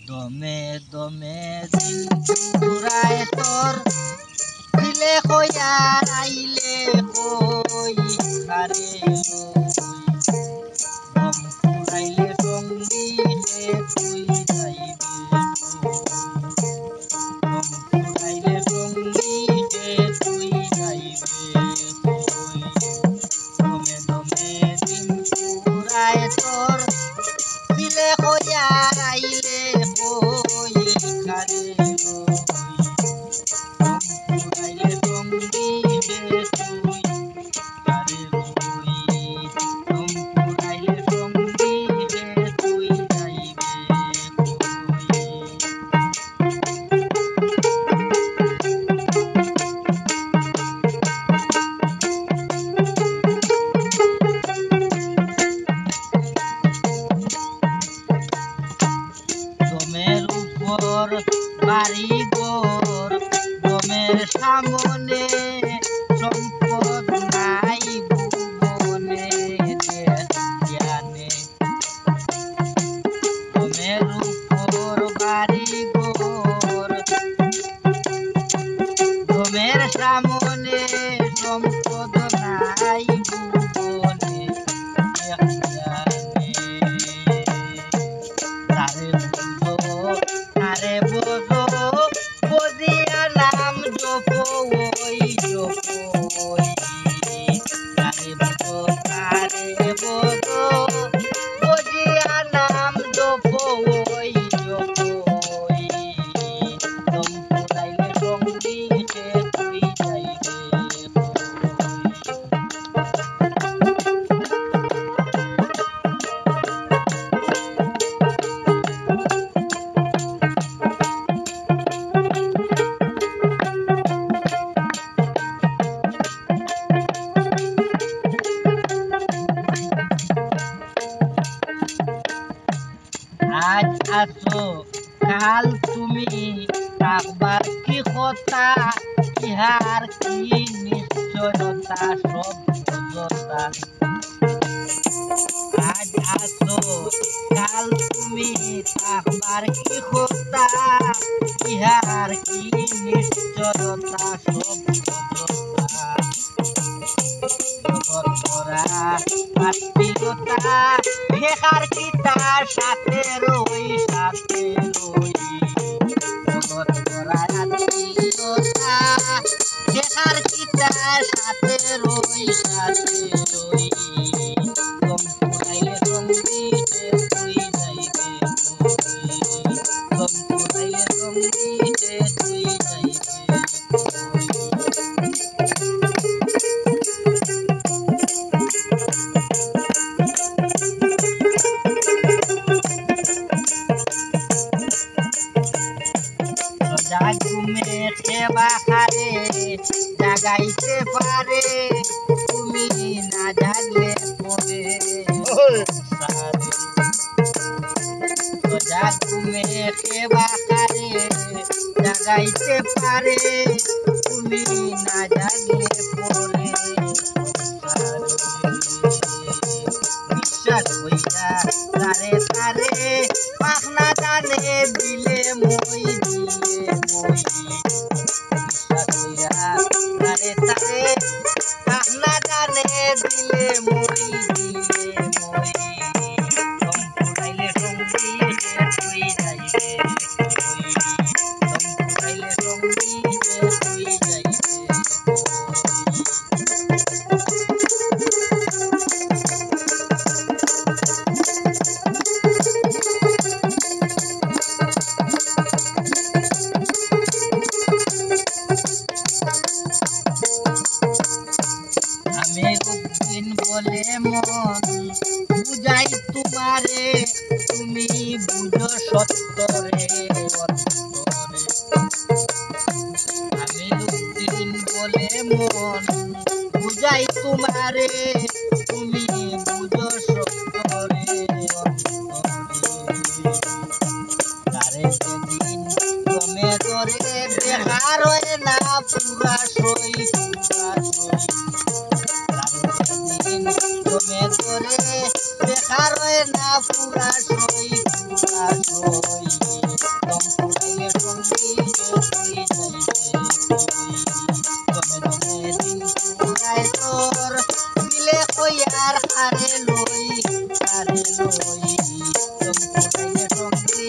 দমে দমে দিন পুরায় তোর দিলে কয়ার আইলে কই খারে দম পুরাইলে সঙ্গী হে তুই যাইবে দম পুরাইলে সঙ্গী হে তুই যাইবে দমে দমে দিন পুরায় তোর দিলে কয়ার আইলে কই খারে পুরাইলে সঙ্গী হে তুই খারে পুরাইলে সঙ্গী হে তুই যাইবে দমের উপর বাড়ি ঘর দমের সামনে সম্পদ নাই ভুবনে জ্ঞানে দমের উপর বাড়ি ঘর দমের সামনে সম্পদ নাই ভুবনে তারে বোঝো বজিয়া নাম জপ ওই জপ ওই তারে বোঝো বজিয়া নাম জপ ওই জপ ওই দম পুরাইলে সঙ্গী হে তুই যাইবে আজ আসো কাল তুমি থাকবার কি কথা ইহার কি নিশ্চয়তা সব অযথা আজ আসো কাল তুমি থাকবার কি কথা ইহার কি নিশ্চয়তা সব অযথা জগৎ ভরা আত্মীয়তা বেকার কি তার সাথে রই জগৎ ভরা আত্মীয়তা বেকার কি তার সাথে রই দম পুরাইলে সঙ্গী হে তুই যাইবে দম পুরাইলে সঙ্গী হে তুই যাইবে ঘুমে সেবা হারে জাগাইতে পারে তুমি না জাগলে পরে ঘুমে সেবা হারে জাগাইতে পারে তুমি না জাগলে পরে বিশ্বাস হইয়া তারে তারে পাখনা জানে দিলে মই বিশ্বাস হইয়া তারে তারে পাখনা জানে দিলে মই দম পুরাইলে সঙ্গী হে তুই যাইবে দম পুরাইলে সঙ্গী হে তুই যাইবে মেঘুদ্দিন বলে মন বুঝাই তোমারে তুমি বুঝো সত্তরে মেঘুদ্দিন বলে মন বুঝাই তোমারে তুমি বুঝো সত্তরে তারে সেদিন কমে ধরে বেকার হয় না পুরা সই তোরে বেকার হয় না পুরা সই পুরা দিন পুরায় তোর দিলে কইয়ার হারে লই চম পুরাইলে সঙ্গী